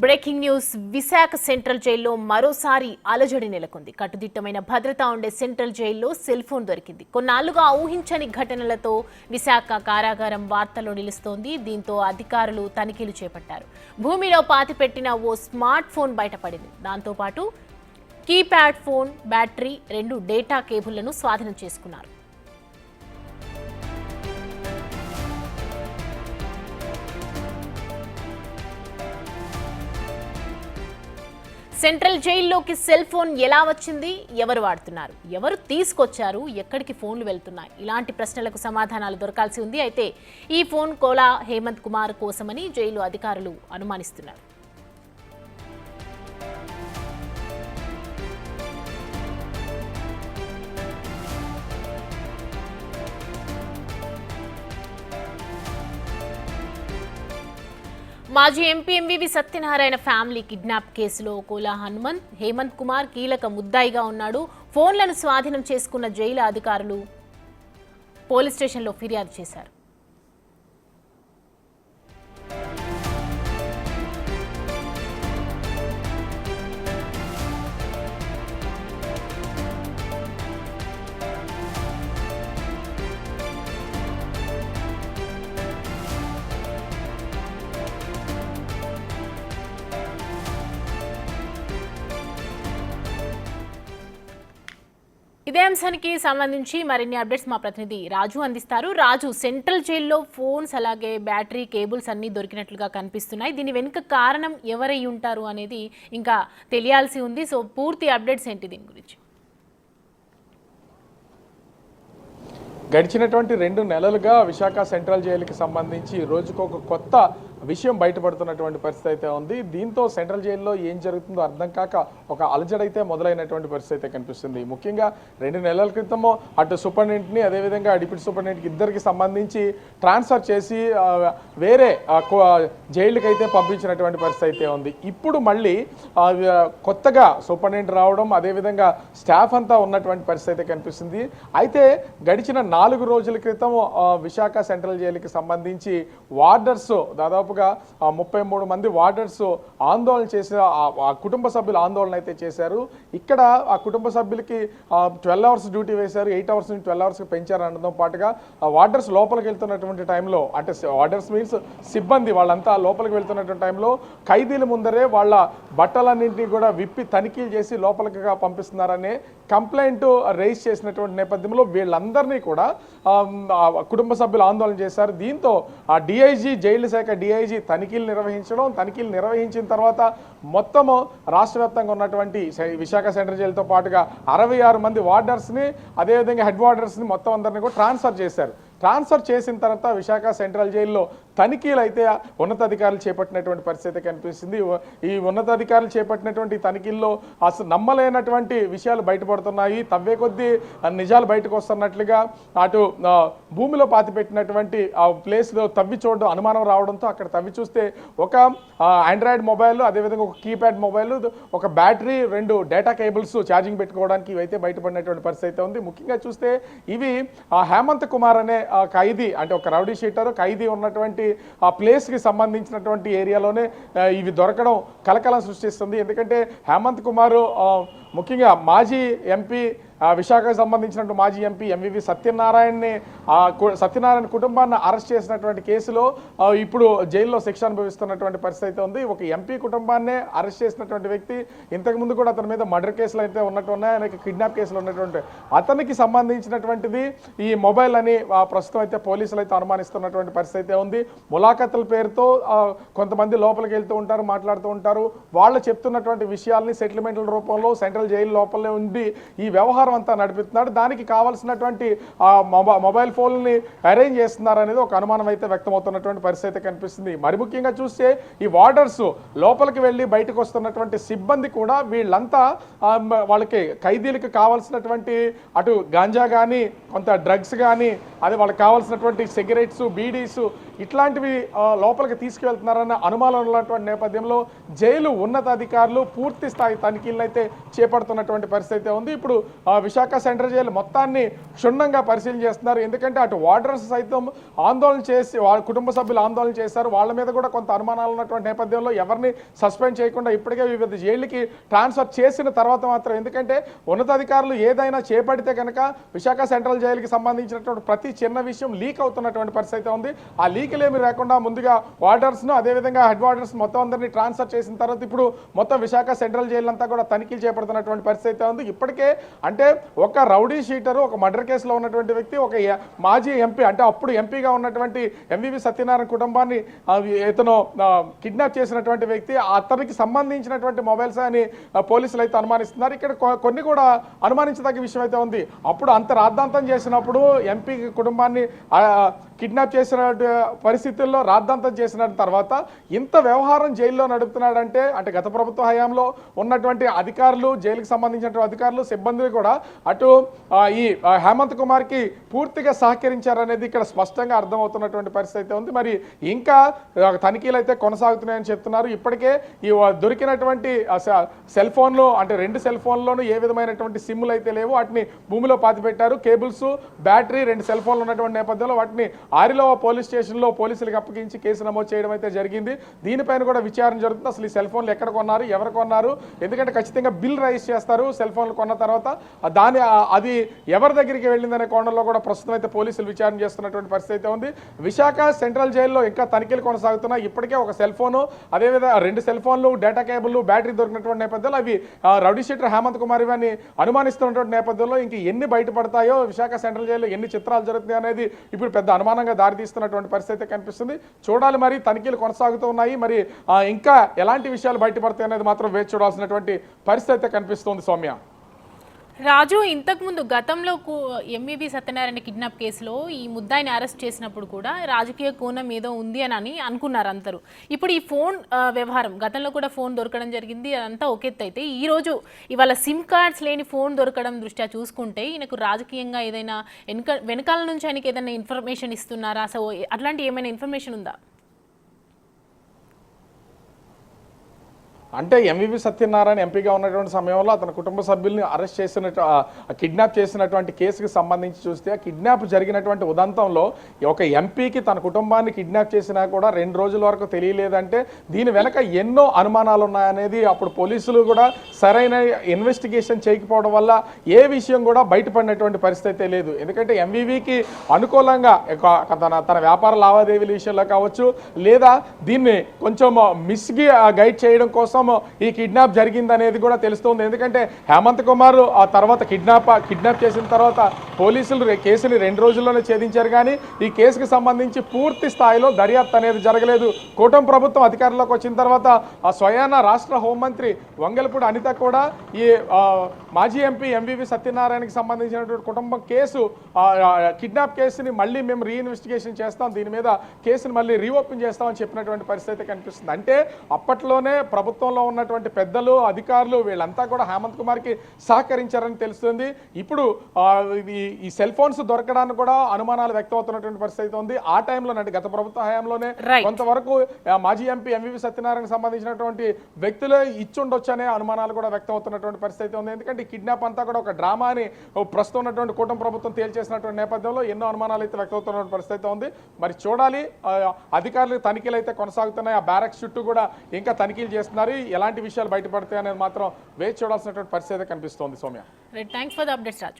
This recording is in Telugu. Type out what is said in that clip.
బ్రేకింగ్ న్యూస్ విశాఖ సెంట్రల్ జైల్లో మరోసారి అలజడి నెలకొంది. కట్టుదిట్టమైన భద్రత ఉండే సెంట్రల్ జైల్లో సెల్ ఫోన్ దొరికింది. కొన్నాళ్లుగా ఊహించని ఘటనలతో విశాఖ కారాగారం వార్తల్లో నిలుస్తోంది. దీంతో అధికారులు తనిఖీలు చేపట్టారు. భూమిలో పాతిపెట్టిన ఓ స్మార్ట్ ఫోన్ బయటపడింది. దాంతోపాటు కీప్యాడ్ ఫోన్, బ్యాటరీ, 2 డేటా కేబుళ్లను స్వాధీనం చేసుకున్నారు. సెంట్రల్ జైల్లోకి సెల్ ఫోన్ ఎలా వచ్చింది, ఎవరు వాడుతున్నారు, ఎవరు తీసుకొచ్చారు, ఎక్కడికి ఫోన్లు వెళ్తున్నాయి, ఇలాంటి ప్రశ్నలకు సమాధానాలు దొరకాల్సి ఉంది. అయితే ఈ ఫోన్ కోలా హేమంత్ కుమార్ కోసమని జైలు అధికారులు అనుమానిస్తున్నారు. మాజీ MP MVV Satyanarayana family kidnap కేసులో కోలా హేమంత్ కుమార్ కీలక ముద్దాయిగా ఉన్నాడు. ఫోన్లను స్వాధీనం చేసుకున్న జైలు అధికారులు పోలీస్ స్టేషన్లో ఫిర్యాదు చేశారు. ఇదే అంశానికి సంబంధించి మరిన్ని అప్డేట్స్ మా ప్రతినిధి రాజు అందిస్తారు. రాజు, సెంట్రల్ జైల్లో ఫోన్స్ అలాగే బ్యాటరీ, కేబుల్స్ అన్నీ దొరికినట్లుగా కనిపిస్తున్నాయి. దీని వెనుక కారణం ఎవరై ఉంటారు అనేది ఇంకా తెలియాల్సి ఉంది. సో పూర్తి అప్డేట్స్ ఏంటి దీని గురించి? గడిచినటువంటి 2 నెలలుగా విశాఖ సెంట్రల్ జైలుకి సంబంధించి రోజుకొక కొత్త విషయం బయటపడుతున్నటువంటి పరిస్థితి అయితే ఉంది. దీంతో సెంట్రల్ జైల్లో ఏం జరుగుతుందో అర్థం కాక ఒక అలజడైతే మొదలైనటువంటి పరిస్థితి అయితే కనిపిస్తుంది. ముఖ్యంగా 2 నెలల క్రితము అటు సూపరింటెండెంట్ని అదేవిధంగా డిప్యూటీ సూపరింటెండెంట్కి ఇద్దరికి సంబంధించి ట్రాన్స్ఫర్ చేసి వేరే జైలుకి అయితే పంపించినటువంటి పరిస్థితి అయితే ఉంది. ఇప్పుడు మళ్ళీ కొత్తగా సూపరింటెండెంట్ రావడం, అదేవిధంగా స్టాఫ్ అంతా ఉన్నటువంటి పరిస్థితి అయితే కనిపిస్తుంది. అయితే గడిచిన 4 రోజుల క్రితం విశాఖ సెంట్రల్ జైలుకి సంబంధించి వార్డర్స్ దాదాపుగా 33 మంది వార్డర్స్ ఆందోళన చేసిన కుటుంబ సభ్యులు ఆందోళన అయితే చేశారు. ఇక్కడ ఆ కుటుంబ సభ్యులకి 12 అవర్స్ డ్యూటీ వేశారు. 8 అవర్స్ నుంచి 12 అవర్స్కి పెంచారు అనడంతో పాటుగా వార్డర్స్ లోపలికి వెళ్తున్నటువంటి టైంలో, అంటే వార్డర్స్ మీన్స్ సిబ్బంది, వాళ్ళంతా లోపలికి వెళ్తున్నటువంటి టైంలో ఖైదీల ముందరే వాళ్ళ బట్టలన్నింటినీ కూడా విప్పి తనిఖీలు చేసి లోపలికి పంపిస్తున్నారనే కంప్లైంట్ రైజ్ చేసినటువంటి నేపథ్యంలో వీళ్ళందరినీ కూడా కుటుంబ సభ్యులు ఆందోళన చేశారు. దీంతో ఆ డిఐజీ, జైలు శాఖ డిఐజీ తనిఖీలు నిర్వహించిన తర్వాత మొత్తము రాష్ట్ర వ్యాప్తంగా ఉన్నటువంటి విశాఖ సెంట్రల్ జైలుతో పాటుగా 66 మంది వార్డర్స్ని, అదేవిధంగా హెడ్ వార్డర్స్ని మొత్తం అందరినీ కూడా ట్రాన్స్ఫర్ చేసిన తర్వాత విశాఖ సెంట్రల్ జైల్లో తనిఖీలు అయితే ఉన్నతాధికారులు చేపట్టినటువంటి పరిస్థితి కనిపిస్తుంది. ఈ ఉన్నతాధికారులు చేపట్టినటువంటి తనిఖీల్లో అసలు నమ్మలేనటువంటి విషయాలు బయటపడుతున్నాయి. తవ్వే కొద్దీ నిజాలు బయటకు వస్తున్నట్లుగా అటు భూమిలో పాతిపెట్టినటువంటి ఆ ప్లేస్లో తవ్వి చూడడం, అనుమానం రావడంతో అక్కడ తవ్వి చూస్తే ఒక ఆండ్రాయిడ్ మొబైల్, అదేవిధంగా ఒక కీప్యాడ్ మొబైల్, ఒక బ్యాటరీ, 2 డేటా కేబుల్స్ ఛార్జింగ్ పెట్టుకోవడానికి ఇవైతే బయటపడినటువంటి పరిస్థితి అయితే ఉంది. ముఖ్యంగా చూస్తే ఇవి హేమంత్ కుమార్ అనే ఖైదీ, అంటే ఒక రౌడీ షీటర్ ఖైదీ ఉన్నటువంటి ఆ ప్లేస్కి సంబంధించినటువంటి ఏరియాలోనే ఇవి దొరకడం కలకలం సృష్టిస్తుంది. ఎందుకంటే హేమంత్ కుమార్ ముఖ్యంగా మాజీ ఎంపీ, విశాఖకు సంబంధించినటువంటి మాజీ ఎంపీ ఎంవివి సత్యనారాయణ కుటుంబాన్ని అరెస్ట్ చేసినటువంటి కేసులో ఇప్పుడు జైల్లో శిక్ష అనుభవిస్తున్నటువంటి పరిస్థితి ఉంది. ఒక ఎంపీ కుటుంబాన్నే అరెస్ట్ చేసినటువంటి వ్యక్తి, ఇంతకుముందు కూడా అతని మీద మర్డర్ కేసులు అయితే ఉన్నట్టు ఉన్నాయి, ఆయనకి కిడ్నాప్ కేసులు ఉన్నటువంటి అతనికి సంబంధించినటువంటిది ఈ మొబైల్ అని ప్రస్తుతం అయితే పోలీసులు అయితే అనుమానిస్తున్నటువంటి పరిస్థితి ఉంది. ములాఖతుల పేరుతో కొంతమంది లోపలికి వెళ్తూ ఉంటారు, మాట్లాడుతూ ఉంటారు. వాళ్ళు చెప్తున్నటువంటి విషయాల్ని సెటిల్మెంట్ల రూపంలో సెంట్రల్ జైలు లోపలే ఉండి ఈ వ్యవహారం అంతా నడిపిస్తున్నాడు. దానికి కావాల్సినటువంటి మొబైల్ ఫోన్ని అరేంజ్ చేస్తున్నారు అనేది ఒక అనుమానం అయితే వ్యక్తమవుతున్నటువంటి పరిస్థితి కనిపిస్తుంది. మరి ముఖ్యంగా చూస్తే ఈ వార్డర్స్ లోపలికి వెళ్ళి బయటకు వస్తున్నటువంటి సిబ్బంది కూడా వీళ్ళంతా వాళ్ళకి ఖైదీలకు కావాల్సినటువంటి అటు గాంజా కానీ, కొంత డ్రగ్స్ కానీ, అది వాళ్ళకి కావాల్సినటువంటి సిగరెట్స్, బీడీస్, ఇట్లాంటివి లోపలికి తీసుకువెళ్తున్నారన్న అనుమానం ఉన్నటువంటి నేపథ్యంలో జైలు ఉన్నతాధికారులు పూర్తి స్థాయి తనిఖీలను అయితే చేపడుతున్నటువంటి పరిస్థితి అయితే ఉంది. ఇప్పుడు విశాఖ సెంట్రల్ జైలు మొత్తాన్ని క్షుణ్ణంగా పరిశీలన చేస్తున్నారు. ఎందుకంటే అటు వార్డర్స్ సైతం ఆందోళన చేసి వాళ్ళ కుటుంబ సభ్యులు ఆందోళన చేశారు. వాళ్ళ మీద కూడా కొంత అనుమానాలు ఉన్నటువంటి నేపథ్యంలో ఎవరిని సస్పెండ్ చేయకుండా ఇప్పటికే వివిధ జైళ్ళకి ట్రాన్స్ఫర్ చేసిన తర్వాత మాత్రం, ఎందుకంటే ఉన్నతాధికారులు ఏదైనా చేపడితే కనుక విశాఖ సెంట్రల్ జైలుకి సంబంధించినటువంటి ప్రతి చిన్న విషయం లీక్ అవుతున్నటువంటి పరిస్థితి అయితే ఉంది. ఆ లీకులు ఏమి లేకుండా ముందుగా వార్డర్స్ను అదేవిధంగా హెడ్ వార్డర్స్ మొత్తం అందరినీ ట్రాన్స్ఫర్ చేసిన తర్వాత ఇప్పుడు మొత్తం విశాఖ సెంట్రల్ జైలు అంతా కూడా తనిఖీలు చేపడుతున్నటువంటి పరిస్థితి అయితే ఉంది. ఇప్పటికే అంటే ఒక రౌడీ షీటరు, ఒక మర్డర్ కేసులో ఉన్నటువంటి వ్యక్తి, ఒక మాజీ ఎంపీ అంటే అప్పుడు ఎంపీగా ఉన్నటువంటి ఎంవివి సత్యనారాయణ కుటుంబాన్ని ఇతను కిడ్నాప్ చేసినటువంటి వ్యక్తి, అతనికి సంబంధించినటువంటి మొబైల్స్ అని పోలీసులు అయితే అనుమానిస్తున్నారు. ఇక్కడ కొన్ని కూడా అనుమానించదగ్గ విషయం అయితే ఉంది. అప్పుడు అంత రాద్ధాంతం చేసినప్పుడు ఎంపీ కుటుంబాన్ని కిడ్నాప్ చేసిన పరిస్థితుల్లో రాద్ధాంతం చేసిన తర్వాత ఇంత వ్యవహారం జైల్లో నడుపుతున్నాడంటే అంటే గత ప్రభుత్వ హయాంలో ఉన్నటువంటి అధికారులు, జైలుకి సంబంధించినటువంటి అధికారులు, సిబ్బందులు కూడా అటు ఈ హేమంత్ కుమార్కి పూర్తిగా సహకరించారనేది ఇక్కడ స్పష్టంగా అర్థమవుతున్నటువంటి పరిస్థితి అయితే ఉంది. మరి ఇంకా తనిఖీలు అయితే కొనసాగుతున్నాయని చెప్తున్నారు. ఇప్పటికే ఈ దొరికినటువంటి సెల్ ఫోన్లు అంటే 2 సెల్ ఫోన్లోనూ ఏ విధమైనటువంటి సిమ్లు అయితే లేవు, వాటిని భూమిలో పాతిపెట్టారు. కేబుల్స్, బ్యాటరీ, 2 సెల్ ఫోన్లు ఉన్నటువంటి నేపథ్యంలో వాటిని ఆరిలో పోలీస్ స్టేషన్లో పోలీసులకు అప్పగించి కేసు నమోదు చేయడం అయితే జరిగింది. దీనిపైన కూడా విచారణ జరుగుతుంది. అసలు ఈ సెల్ ఫోన్లు ఎక్కడ కొన్నారు, ఎవరు కొన్నారు, ఎందుకంటే ఖచ్చితంగా బిల్ రైజ్ చేస్తారు సెల్ ఫోన్లు కొన్న తర్వాత. అది ఎవరి దగ్గరికి వెళ్ళిందనే కోణంలో కూడా ప్రస్తుతం అయితే పోలీసులు విచారణ చేస్తున్నటువంటి పరిస్థితి అయితే ఉంది. విశాఖ సెంట్రల్ జైల్లో ఇంకా తనిఖీలు కొనసాగుతున్నాయి. ఇప్పటికే ఒక సెల్ ఫోను, అదేవిధంగా 2 సెల్ ఫోన్లు, డేటా కేబుల్, బ్యాటరీ దొరికినటువంటి నేపథ్యంలో అవి రౌడీ షీటర్ హేమంత్ కుమార్ అని అనుమానిస్తున్నటువంటి నేపథ్యంలో ఇంక ఎన్ని బయటపడతాయో, విశాఖ సెంట్రల్ జైల్లో ఎన్ని చిత్రాలు జరుగుతాయి అనేది ఇప్పుడు పెద్ద అనుమానంగా దారితీస్తున్నటువంటి పరిస్థితి కనిపిస్తుంది. చూడాలి, మరి తనిఖీలు కొనసాగుతూ ఉన్నాయి. మరి ఇంకా ఎలాంటి విషయాలు బయటపడతాయి అనేది మాత్రం వేచి చూడాల్సినటువంటి పరిస్థితి కనిపిస్తుంది. సౌమ్య, రాజు, ఇంతకుముందు గతంలో ఎంవివి సత్యనారాయణ కిడ్నాప్ కేసులో ఈ ముద్దాయిని అరెస్ట్ చేసినప్పుడు కూడా రాజకీయ కోణం ఏదో ఉంది అని అనుకున్నారు అందరూ. ఇప్పుడు ఈ ఫోన్ వ్యవహారం, గతంలో కూడా ఫోన్ దొరకడం జరిగింది, అదంతా ఒకెత్తు అయితే ఇవాళ సిమ్ కార్డ్స్ లేని ఫోన్ దొరకడం దృష్ట్యా చూసుకుంటే ఈయనకు రాజకీయంగా ఏదైనా వెనకాల నుంచి ఆయనకి ఏదైనా ఇన్ఫర్మేషన్ ఇస్తున్నారా? సో అట్లాంటి ఏమైనా ఇన్ఫర్మేషన్ ఉందా? అంటే ఎంవివి సత్యనారాయణ ఎంపీగా ఉన్నటువంటి సమయంలో అతని కుటుంబ సభ్యుల్ని అరెస్ట్ కిడ్నాప్ చేసినటువంటి కేసుకి సంబంధించి చూస్తే, ఆ కిడ్నాప్ జరిగినటువంటి ఉదంతంలో ఒక ఎంపీకి తన కుటుంబాన్ని కిడ్నాప్ చేసినా కూడా 2 రోజుల వరకు తెలియలేదంటే దీని వెనక ఎన్నో అనుమానాలు ఉన్నాయనేది అప్పుడు పోలీసులు కూడా సరైన ఇన్వెస్టిగేషన్ చేయకపోవడం వల్ల ఏ విషయం కూడా బయటపడినటువంటి పరిస్థితి లేదు. ఎందుకంటే ఎంవివికి అనుకూలంగా తన వ్యాపార లావాదేవీల విషయంలో కావచ్చు, లేదా దీన్ని కొంచెం గైడ్ చేయడం కోసం ఈ కిడ్నాప్ జరిగిందనేది కూడా తెలుస్తుంది. ఎందుకంటే హేమంత్ కుమార్ ఆ తర్వాత కిడ్నాప్ చేసిన తర్వాత పోలీసులు కేసుని 2 రోజుల్లోనే ఛేదించారు. కానీ ఈ కేసుకి సంబంధించి పూర్తి స్థాయిలో దర్యాప్తు అనేది జరగలేదు. కూటమి ప్రభుత్వం అధికారంలోకి వచ్చిన తర్వాత స్వయాన రాష్ట్ర హోంమంత్రి వంగలపూడి అనిత కూడా ఈ మాజీ ఎంపీ ఎంవివి సత్యనారాయణకి సంబంధించినటువంటి కుటుంబం కిడ్నాప్ కేసుని మళ్ళీ మేము రీఇన్వెస్టిగేషన్ చేస్తాం, దీని మీద కేసుని మళ్ళీ రీఓపెన్ చేస్తామని చెప్పినటువంటి పరిస్థితి కనిపిస్తుంది. అంటే అప్పట్లోనే ప్రభుత్వంలో ఉన్నటువంటి పెద్దలు, అధికారులు వీళ్ళంతా కూడా హేమంత్ కుమార్కి సహకరించారని తెలుస్తుంది. ఇప్పుడు ఈ సెల్ ఫోన్స్ దొరకడానికి కూడా అనుమానాలు వ్యక్తం అవుతున్నటువంటి పరిస్థితి ఉంది. ఆ టైంలో గత ప్రభుత్వ హయాంలోనే కొంతవరకు మాజీ ఎంపీ ఎంవివి సత్యనారాయణకి సంబంధించినటువంటి వ్యక్తులే ఇచ్చుండొచ్చు అనే అనుమానాలు కూడా వ్యక్తం అవుతున్నటువంటి పరిస్థితి ఉంది. ఎందుకంటే ఈ కిడ్నాప్ అంతా కూడా ఒక డ్రామా అని ప్రస్తుతం ఉన్నటువంటి కూటమి ప్రభుత్వం తేల్చేసినటువంటి నేపథ్యంలో ఎన్నో అనుమానాలు అయితే వ్యక్తం అవుతున్నటువంటి పరిస్థితి ఉంది. మరి చూడాలి, అధికారులు తనిఖీలు అయితే కొనసాగుతున్నాయి. ఆ బ్యారక్స్ చుట్టూ కూడా ఇంకా తనిఖీలు చేస్తున్నారు. ఎలాంటి విషయాలు బయటపడతాయి అనేది మాత్రం వేచి చూడాల్సినటువంటి పరిస్థితి కనిపిస్తోంది. Soumya, thanks for the updates Raju.